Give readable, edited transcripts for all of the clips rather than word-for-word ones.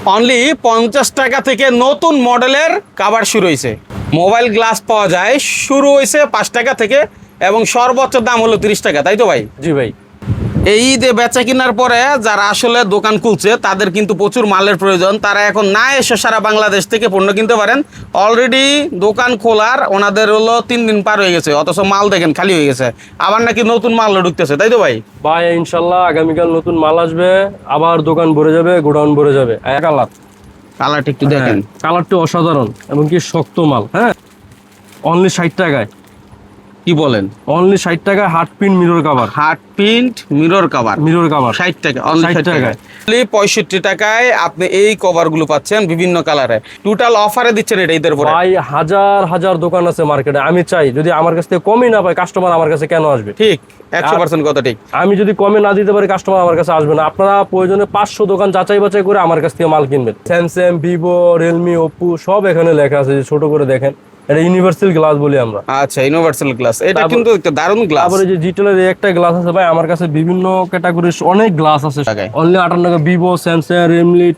Only 50 টাকা থেকে নতুন মডেলের কভার শুরু হয়েছে। মোবাইল গ্লাস পাওয়া যায়, শুরু হয়েছে 5 টাকা থেকে এবং সর্বোচ্চ দাম হলো 30 টাকা, তাই তো ভাই? জি ভাই। এই ঈদে বেচা কেনার পরে যারা আসলে দোকান খুলছে তাদের কিন্তু প্রচুর মালের প্রয়োজন। তারা এখন না এসে সারা বাংলাদেশ থেকে পণ্য কিনতে পারেন। অলরেডি দোকান খোলার ওনাদের হলো 3 দিন পার হয়ে গেছে, অথচ মাল দেখেন খালি হয়ে গেছে। আবার নাকি নতুন মাল ঢুকতেছে, তাই তো ভাই? ভাই ইনশাল্লাহ আগামীকাল নতুন মাল আসবে, আবার দোকান ভরে যাবে, গোডাউন ভরে যাবে। কালারটা একটু দেখেন, কালারটি অসাধারণ এবং কি শক্ত মাল। হ্যাঁ, অনলি 60 টাকায়। কি বলেন? অনলি 60 টাকায় heart pin mirror cover. Heart print mirror cover, mirror cover 60 টাকা, অনলি 60 টাকায়। 65 টাকায় আপনি এই কভারগুলো পাচ্ছেন বিভিন্ন কালারে। টোটাল অফারে দিচ্ছেন এটা ঈদের পরে। ভাই হাজার হাজার দোকান আছে মার্কেটে, আমি চাই যদি আমার কাছ থেকে কমই না পাই, কাস্টমার আমার কাছে কেন আসবে? ঠিক, 100% কথা ঠিক। আমি যদি কমে না দিতে পারি, কাস্টমার আমার কাছে আসবে না। আপনারা প্রয়োজনে 500 দোকান যাচাই বাছাই করে আমার কাছ থেকে মাল কিনবেন। স্যামসাং, ভিভো, রিয়েলমি, ওপ্পো সব এখানে লেখা আছে, যে ছোট করে দেখেন। এটা ইউনিভার্সাল গ্লাস বলি আমরা। আচ্ছা, ইউনিভার্সাল গ্লাস, এটা কিন্তু একটা দারুণ গ্লাস। তারপরে যে জিটেলের একটা গ্লাস আছে ভাই, আমার কাছে বিভিন্ন ক্যাটাগরির অনেক গ্লাস আছে। অনলি 58 টাকা। ভিভো, স্যামসাং, রিয়েলমি,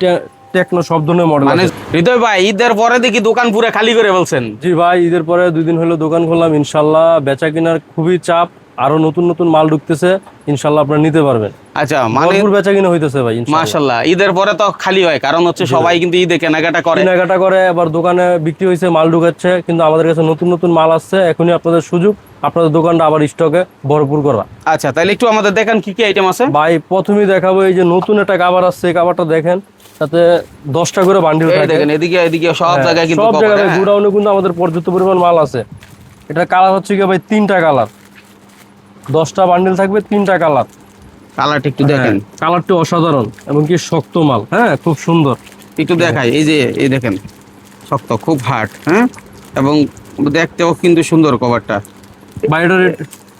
টেকনো সব ধরনের মডেল মানে আছে। হৃদয় ভাই, ঈদের পরে দেখি দোকান পুরো খালি করে বলছেন। জি ভাই, ঈদের পরে 2 দিন হলো দোকান খুললাম। ইনশাল্লাহ বেচা কেনার খুবই চাপ, আরো নতুন নতুন মাল ঢুকতেছে। ইনশাল্লাহ আপনারা নিতে পারবেন। আচ্ছা, মানে ভরপুর বেচা কিনা হইতেছে ভাই ইনশাল্লাহ। মাশাআল্লাহ। ঈদের পরে তো খালি হয়, কারণ হচ্ছে সবাই কিন্তু ঈদে কেনাকাটা করে। কেনাকাটা করে আবার দোকানে বিক্রি হয়েছে, মাল ঢুকাচ্ছে। কিন্তু আমাদের কাছে নতুন নতুন মাল আসছে, এখনই আপনাদের সুযোগ আপনাদের দোকানটা আবার স্টকে ভরপুর করা। আচ্ছা, তাহলে একটু আমাদের দেখেন কি কি আইটেম আছে। ভাই প্রথমেই দেখাবো এই যে নতুন একটা কাভার আসছে, এই কাভারটা দেখেন, তাতে 10টা করে বান্ডিল এই থাকে। দেখেন, এদিকে এদিকে সব জায়গায় কিন্তু সব cover, জায়গায় হ্যাঁ। গোডাউনে কিন্তু আমাদের পর্যাপ্ত পরিমাণ মাল আছে। এটা কালার হচ্ছে কি ভাই, 3টা কালার, 10টা বান্ডিল থাকবে, 3টা কালার। কালারটা একটু দেখেন, কালারটি অসাধারণ এবং কি শক্ত মাল। হ্যাঁ, খুব সুন্দর। একটু দেখাই। এই যে এই দেখেন, শক্ত, খুব হার্ড, হ্যাঁ, এবং দেখতেও কিন্তু সুন্দর কভারটা। বাইরের রেট,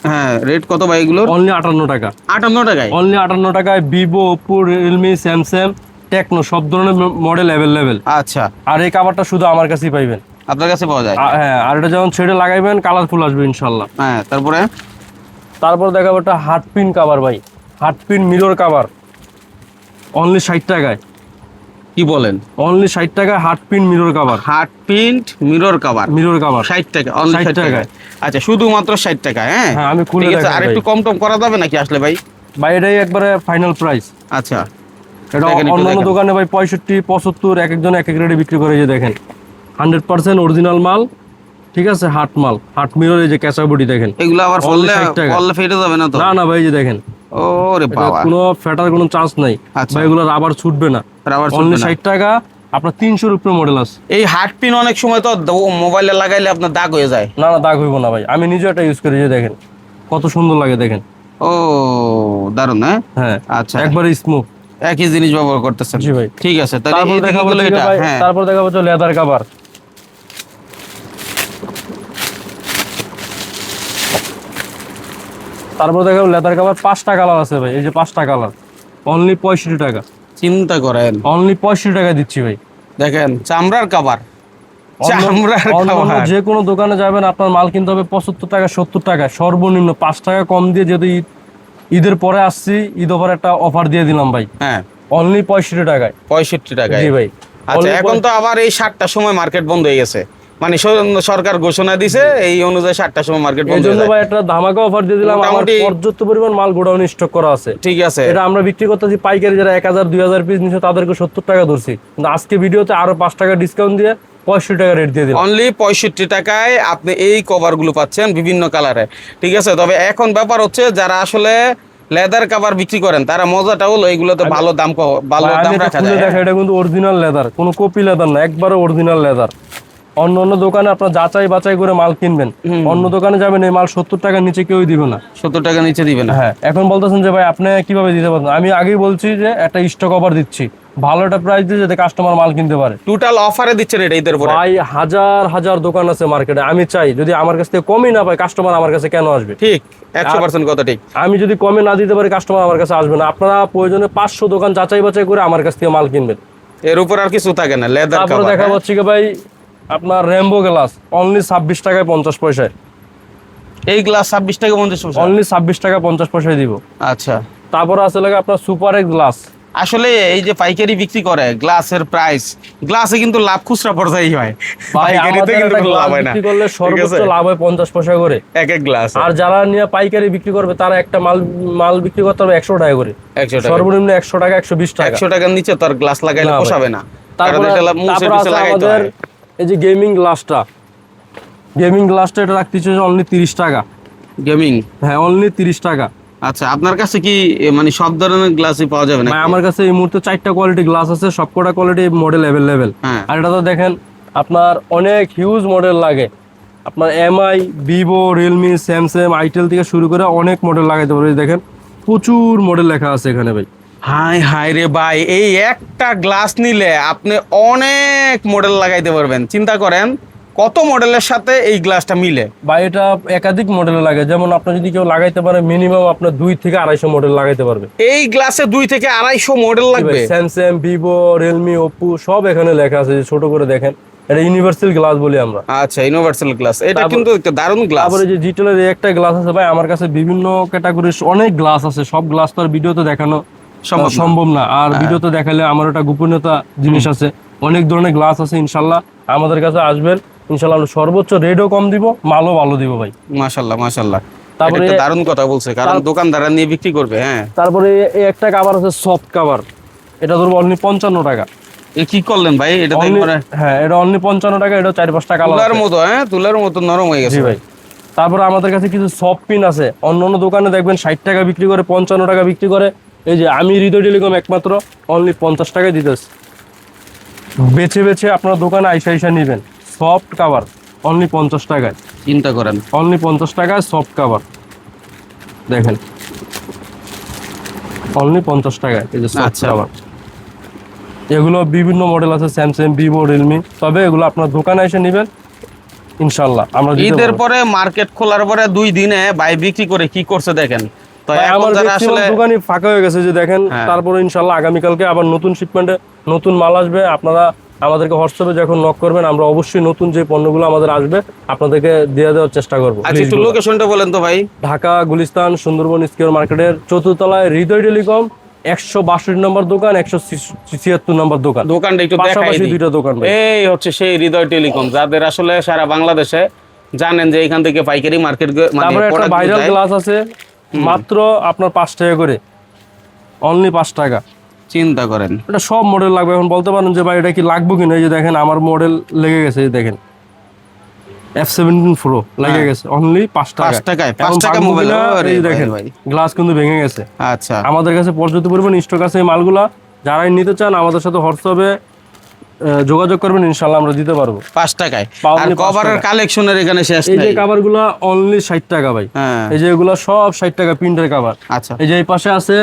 হ্যাঁ, রেট কত ভাই এগুলোর? অনলি 58 টাকা। 58 টাকায়? অনলি 58 টাকায় Vivo, Oppo, Realme, Samsung, Tecno সব ধরনের মডেল অ্যাভেলেবেল। আচ্ছা, আর এই কাভারটা শুধু আমার কাছেই পাইবেন। আপনার কাছে পাওয়া যায়? হ্যাঁ, আর এটা যখন ছেড়ে লাগাইবেন কালারফুল আসবে ইনশাল্লাহ। হ্যাঁ, তারপর দেখাবো একটা হার্ট পিন কাভার ভাই, heart pin mirror cover, only 60 টাকায়। কি বলেন? অনলি 60 টাকায় heart pin mirror cover. Heart print mirror cover, mirror cover 60 টাকা, অনলি 60 টাকায়। আচ্ছা, শুধুমাত্র 60 টাকা? হ্যাঁ, হ্যাঁ, আমি খুলে ঠিক আছে। দেখাই আর ভাই। একটু কম টম করা যাবে নাকি আসলে ভাই? ভাই এটাই একবারে ফাইনাল প্রাইস। আচ্ছা, এটা দেখেন, একটু অন্যান্য দেখেন। দোকানে ভাই 65, 75, এক একজন এক এক রেটে বিক্রি করে। এই যে দেখেন, 100% অরিজিনাল মাল, ঠিক আছে, হার্ট মাল, হার্ট মিরর। এই যে ক্যাচা বডি দেখেন, এগুলো আবার Only 60 টাকা। ফললে ফেটে যাবে না তো? না না ভাই, এই যে দেখেন, ওরে এটা বাবা, কোনো ফ্যাটার কোনো চান্স নাই আচ্ছা। ভাই, এগুলো রাবার ছুটবে না। রাবার ছুটবে অনলি না। 60 টাকা। আপনার 300-এর উপরে মডেল আছে। এই হার্ট পিন অনেক সময় তো মোবাইলে লাগাইলে আপনার দাগ হয়ে যায়। না না, দাগ হইব না ভাই, আমি নিজে এটা ইউজ করি। যে দেখেন কত সুন্দর লাগে, দেখেন। ও, দারুণ, হ্যাঁ। হ্যাঁ, আচ্ছা, একবারে স্মুথ। একই জিনিস ব্যবহার করতেছেন? জি ভাই। ঠিক আছে, তাহলে তারপর এই দেখাবো দিকগুলো এটা, হ্যাঁ। তারপর দেখাবো লেদার কাভার। তারপর দেখাবো লেদার কাভার, 5টা কালার আছে ভাই। এই যে 5টা কালার, অনলি 65 টাকা। চিন্তা করেন, অনলি 65 টাকা দিচ্ছি ভাই। দেখেন, চামড়ার কভার, চামড়ার অন্য কভার। যে কোনো দোকানে যাবেন, আপনার মাল কিনতে হবে 75 টাকা, 70 টাকা সর্বনিম্ন। 5 টাকা কম দিয়ে, যদি ঈদের পরে আসছি, ঈদ অফার একটা অফার দিয়ে দিলাম ভাই, হ্যাঁ, অনলি 65 টাকায়। 65 টাকায়? জি ভাই। আচ্ছা, এখন তো আবার এই 7টার সময় মার্কেট বন্ধ হয়ে গেছে, মানে সরকার ঘোষণা দিছে এই অনুযায়ী 7টার সময় মার্কেট এই বন্ধ হয়ে জন্য যায়। ভাই একটা ধামাকা অফার দিয়ে দিলাম। আমার মোটামুটি- পর্যাপ্ত পরিমাণ মাল গোডাউনে স্টক করা আছে। ঠিক আছে, এটা আমরা বিক্রি করতেছি পাইকারি, যারা 1000, 2000 পিস নিচ্ছে তাদেরকে 70 টাকা ধরছি। কিন্তু আজকে ভিডিওতে আরো 5 টাকা ডিসকাউন্ট দিয়ে 65 টাকা রেট দিয়ে দিলাম। অনলি 65 টাকায় আপনি এই কভার গুলো পাচ্ছেন বিভিন্ন কালারে। ঠিক আছে, তবে এখন ব্যাপার হচ্ছে যারা আসলে লেদার কভার বিক্রি করেন, তারা মজাটা হলো এইগুলোতে ভালো দাম ভালো ভাই, দাম আমি এটা রাখা খুলে যায়। দেখা, এটা কিন্তু অরিজিনাল লেদার, কোনো কপি লেদার না, একবারে অরিজিনাল লেদার। অন্য অন্য দোকানে আপনার যাচাই বাছাই করে মাল কিনবেন, অন্য দোকানে যাবেন এই মাল 70 টাকার নিচে কেউই দিবে না। 70 টাকা নিচে দিবে না? হ্যাঁ, এখন বলতেছেন যে ভাই আপনি কিভাবে দিতে পারবেন। আমি আগেই বলছি যে একটা স্টক অফার দিচ্ছি, ভালো একটা প্রাইস দিয়ে, যাতে কাস্টমার মাল কিনতে পারে। টোটাল অফারে দিচ্ছেন এটা ঈদের পরে? ভাই হাজার হাজার দোকান আছে মার্কেটে, আমি চাই যদি আমার কাছ থেকে কমই না পাই, কাস্টমার আমার কাছে কেন আসবে? ঠিক, 100% কথা ঠিক। আমি যদি কমে না দিতে পারি, কাস্টমার আমার কাছে আসবে না। আপনারা প্রয়োজনে 500 দোকান যাচাই বাছাই করে আমার কাছ থেকে মাল কিনবেন। এর উপর আর কিছু থাকে না, লেদার তারপরে কভার। দেখা যাচ্ছে কি ভাই, আপনার রেমবো গ্লাস, অনলি 26 টাকায় 50 পয়সায়। এই গ্লাস 26 টাকা 50 পয়সা? অনলি 26 টাকা 50 পয়সায় দিব। আচ্ছা, তারপরে আছে লাগে আপনার সুপার এক্স গ্লাস, আসলে এই যে পাইকারি বিক্রি করে গ্লাসের প্রাইস, গ্লাসে কিন্তু লাভ খুচরা পর্যায়েই হয়, ভাই পাইকারিতে আমাদের কিন্তু একটা কোনো লাভ গ্লাস হয় না। বিক্রি করলে সর্বোচ্চ লাভ হয় 50 পয়সা করে এক এক গ্লাস আর যারা নিয়ে পাইকারি বিক্রি করবে তারা একটা মাল বিক্রি করতে হবে 100 টাকা করে 100 টাকা, সর্বনিম্ন 100 টাকা 120 টাকা 100 টাকার নিচে তো আর গ্লাস লাগাইলে না ভাই। পোষাবে না, কারণ তারপরে এটা মুছে তারপর টুছে আছে লাগাইতে আমাদের হয়। এই যে গেমিং গ্লাসটা এটা রাখতেছে অনলি 30 টাকা। গেমিং, হ্যাঁ অনলি 30 টাকা। আচ্ছা আপনার কাছে কি মানে সব ধরনের গ্লাসই পাওয়া যাবে না? ভাই আমার কাছে এই মুহূর্তে 4টা কোয়ালিটি গ্লাস আছে, সবকটা কোয়ালিটি মডেল অ্যাভেলেবেল। হ্যাঁ। আর এটা তো দেখেন আপনার অনেক হিউজ মডেল লাগে, আপনার MI, Vivo, Realme, Samsung, itel থেকে শুরু করে অনেক মডেল লাগাইতে পারবে। দেখেন প্রচুর মডেল লেখা আছে এখানে ভাই। হাই হাই রে ভাই, এই একটা গ্লাস নিলে আপনি অনেক মডেল লাগাইতে পারবেন। চিন্তা করেন কত মডেলের সাথে এই গ্লাসটা মিলে। বা এটা একাধিক মডেল লাগে, যেমন আপনার যদি কেউ লাগাইতে পারে মিনিমাম আপনার 2 থেকে 250 মডেল লাগাইতে পারবে। এই গ্লাসে 2 থেকে 250 মডেল লাগবে? স্যামসাং, ভিভো, রিয়েলমি, ওপ্পো সব এখানে লেখা আছে, ছোট করে দেখেন। এটা ইউনিভার্সাল গ্লাস বলি আমরা। আচ্ছা ইউনিভার্সাল গ্লাস, এটা কিন্তু একটা দারুণ গ্লাস। তারপরে যে জিটেলের এই একটা গ্লাস আছে ভাই, আমার কাছে বিভিন্ন ক্যাটাগরির অনেক গ্লাস আছে, সব গ্লাস তো আর ভিডিওতে দেখানো সম্ভব না, আর ভিডিওতে দেখালে আমার একটা গোপনীয়তা জিনিস আছে। অনেক ধরনের গ্লাস আছে, ইনশাল্লাহ আমাদের কাছে আসবেন, ইনশাল্লাহ আমরা সর্বোচ্চ রেটও কম দিব, মালও ভালো দিব ভাই। মাশাআল্লাহ মাশাআল্লাহ, তারপরে এটা দারুণ কথা বলছে, কারণ দোকানদাররা নিয়ে বিক্রি করবে। হ্যাঁ তারপরে এই একটা কভার আছে সফট কভার, এটা ধরবো অনলি 55 টাকা। এ কি করলেন ভাই? এটা তো একবারে হ্যাঁ এটা অনলি 55 টাকা, এটা 4-5টা কালার তুলার মতো, হ্যাঁ তুলার মতো নরম হয়ে গেছে জি ভাই। তারপরে আমাদের কাছে কিছু সফট পিন আছে, অন্য অন্য দোকানে দেখবেন 60 টাকা বিক্রি করে, 55 টাকা বিক্রি করে। এই যে আমি হৃদয় টেলিকম একমাত্র অনলি 50 টাকায় দিতেছি। বেছে বেছে আপনার দোকানে আইসা নিবেন। সফট কভার অনলি 50 টাকায়, চিন্তা করেন। অনলি 50 টাকায় সফট কভার দেখেন, অনলি 50 টাকায় এই যে সফট আচ্ছা। কভার। এগুলো বিভিন্ন মডেল আছে, স্যামসাং, ভিভো, রিয়েলমি, তবে এগুলো আপনার দোকানে এসে নেবেন, ইনশাল্লাহ আমরা দিতে ঈদের পারবো। পরে মার্কেট খোলার পরে 2 দিনে ভাই বিক্রি করে কি করছে দেখেন তো। ভাই, এখন আমার যারা ম্যাক্সিমাম আসলে দোকানই ফাঁকা হয়ে গেছে যে দেখেন। হ্যাঁ। তারপরে ইনশাল্লাহ আগামীকালকে আবার নতুন শিপমেন্টে নতুন মাল আসবে। আপনারা আমাদেরকে হোয়াটসঅ্যাপে যখন নক করবেন, আমরা অবশ্যই নতুন যে পণ্যগুলো আমাদের আসবে আপনাদেরকে দিয়ে দেওয়ার চেষ্টা করবো। আচ্ছা একটু লোকেশনটা বলেন তো ভাই। ঢাকা গুলিস্তান সুন্দরবন স্কয়ার মার্কেটের 4th তলায় হৃদয় টেলিকম, 162 নম্বর দোকান, 176 নম্বর দোকান, দোকানটা একটু দেখাই পাশাপাশি দিই। 2টা দোকান ভাই। এই হচ্ছে সেই হৃদয় টেলিকম, যাদের আসলে সারা বাংলাদেশে জানেন যে এখান থেকে পাইকারি মার্কেট তারপরে একটা ভাইরাল গ্লাস আছে মাত্র আপনার 5 টাকা করে, অনলি 5 টাকা। চিন্তা করেন। এটা সব মডেল লাগবে। এখন বলতে পারেন যে ভাই এটা কি লাগবে কিনা, এই যে দেখেন আমার মডেল লেগে গেছে, এই দেখেন F17 Pro লেগে গেছে অনলি 5 টাকা। 5 টাকায়? এখন 5 টাকা ভাঙবো মোবাইল? কিনা, ওরে এই ভাই দেখেন ভাই। গ্লাস কিন্তু ভেঙে গেছে। আচ্ছা আমাদের কাছে পর্যাপ্ত পরিমাণ স্টক আছে এই মালগুলা, যারাই নিতে চান আমাদের সাথে হোয়াটসঅ্যাপে যোগাযোগ করবেন, ইনশাল্লাহ আমরা দিতে পারবো 5 টাকায়। আর Only 5 কভারের টাকা। কালেকশনের এখানে শেষ এই যে নেই। কভারগুলা অনলি 60 টাকা ভাই। হ্যাঁ এই যে এগুলা সব 60 টাকা প্রিন্টের কভার। আচ্ছা এই যে এই পাশে আছে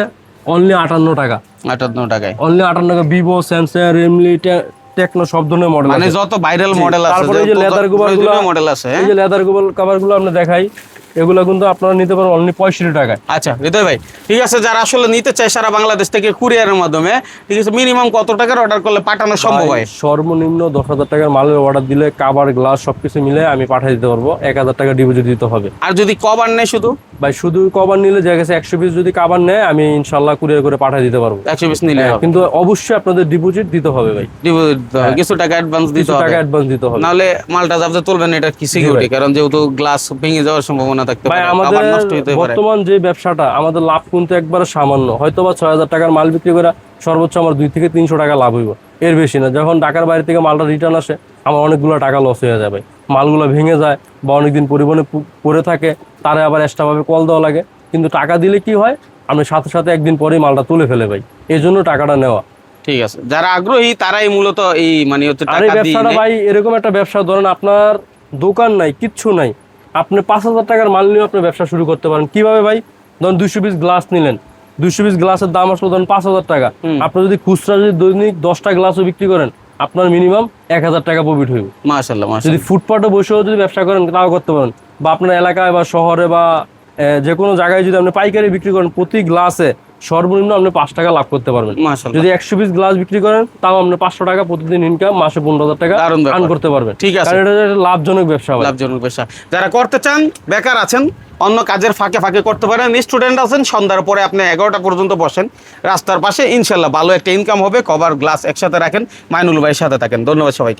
অনলি 58 টাকা, 58 টাকায়। অনলি 58 টাকা। ভিভো, স্যামসাং, রিয়েলমি, টেকনো সব ধরনের মডেল মানে আছে। যত ভাইরাল মডেল আছে, তারপরে এই যে যত লেদার প্রয়োজনীয় কভারগুলো, মডেল আছে। এই যে লেদার কভারগুলো আমরা দেখাই, এগুলা কিন্তু আপনারা নিতে পারেন অনলি 65 টাকায়। আচ্ছা হৃদয় ভাই, ঠিক আছে, যারা আসলে নিতে চায় সারা বাংলাদেশ থেকে কুরিয়ারের মাধ্যমে, ঠিক আছে, মিনিমাম কত টাকার অর্ডার করলে পাঠানো সম্ভব হয়? সর্বনিম্ন 10,000 টাকার মালের অর্ডার দিলে কাভার, গ্লাস সবকিছু মিলে আমি পাঠিয়ে দিতে পারবো। 1,000 টাকা ডিপোজিট দিতে হবে। আর যদি কভার নেই শুধু? ভাই শুধু কভার নিলে যে গেছে 100 পিস যদি কভার নেয়, আমি ইনশাল্লাহ কুরিয়ার করে পাঠিয়ে দিতে পারবো। 100 পিস নিলে হবে। কিন্তু অবশ্যই আপনাদের ডিপোজিট দিতে হবে ভাই, ডিপোজিট দিতে হবে, কিছু টাকা অ্যাডভান্স দিতে কিছু হবে, টাকা অ্যাডভান্স দিতে হবে। নাহলে মালটা যাতে তুলবেন এটা কি সিকিউরিটি, কারণ যেহেতু গ্লাস ভেঙে যাওয়ার সম্ভাবনা থাকতে ভাই পারে, আমাদের আবার নষ্ট হতে পারে। বর্তমান যে ব্যবসাটা, আমাদের লাভ কিন্তু একবারে সামান্য, হয়তো বা 6,000 টাকার মাল বিক্রি করে সর্বোচ্চ আমার 2 থেকে 300 টাকা লাভ হইব, এর বেশি না। যখন ঢাকার বাইরে থেকে মালটা রিটার্ন আসে, আমার অনেকগুলো টাকা লস হয়ে যায় ভাই। মালগুলো ভেঙে যায় বা অনেকদিন পরিবহনে পড়ে থাকে, তারে আবার এক্সট্রাভাবে কল দেওয়া লাগে। কিন্তু টাকা দিলে কি হয়, আমি সাথে সাথে একদিন পরেই মালটা তুলে ফেলে ভাই, এই জন্য টাকাটা নেওয়া। ঠিক আছে, যারা আগ্রহী তারাই মূলত এই মানে হচ্ছে আর এই টাকা দিয়ে ব্যবসাটা ভাই এরকম একটা ব্যবসা, ধরেন আপনার দোকান নাই, কিচ্ছু নাই, আপনি 5,000 টাকার মাল নিয়ে আপনি ব্যবসা শুরু করতে পারেন। কিভাবে ভাই? ধরুন 200 পিস গ্লাস নিলেন, 200 পিস গ্লাসের দাম আসলো ধরুন 5,000 টাকা। আপনি যদি খুচরা যদি দৈনিক 10টা গ্লাসও বিক্রি করেন, আপনার মিনিমাম 1,000 টাকা প্রফিট হইব। মাশাআল্লাহ যদি মাশাআল্লাহ। ফুটপাথে বসেও যদি ব্যবসা করেন, তাও করতে পারেন। বা আপনার এলাকায় বা শহরে বা যে কোনো জায়গায় যদি আপনি পাইকারি বিক্রি করেন, প্রতি গ্লাসে সর্বনিম্ন আপনি 5 টাকা লাভ করতে পারবেন। মাশাআল্লাহ। যদি 100 পিস গ্লাস বিক্রি করেন তাও আপনি 500 টাকা প্রতিদিন ইনকাম, মাসে 15,000 টাকা দারুণ ব্যাপার। আর্ন করতে পারবেন। ঠিক আছে। কারণ এটা একটা লাভজনক ব্যবসা ভাই। লাভজনক পেশা। যারা করতে চান, বেকার আছেন, অন্য কাজের ফাঁকে ফাঁকে করতে পারেন, স্টুডেন্ট আছেন, সন্ধ্যার পরে আপনি 11টা পর্যন্ত বসেন রাস্তার পাশে, ইনশাল্লাহ ভালো একটা ইনকাম হবে। কভার গ্লাস একসাথে রাখেন, মাইনুল ভাইয়ের সাথে থাকেন। ধন্যবাদ সবাইকে।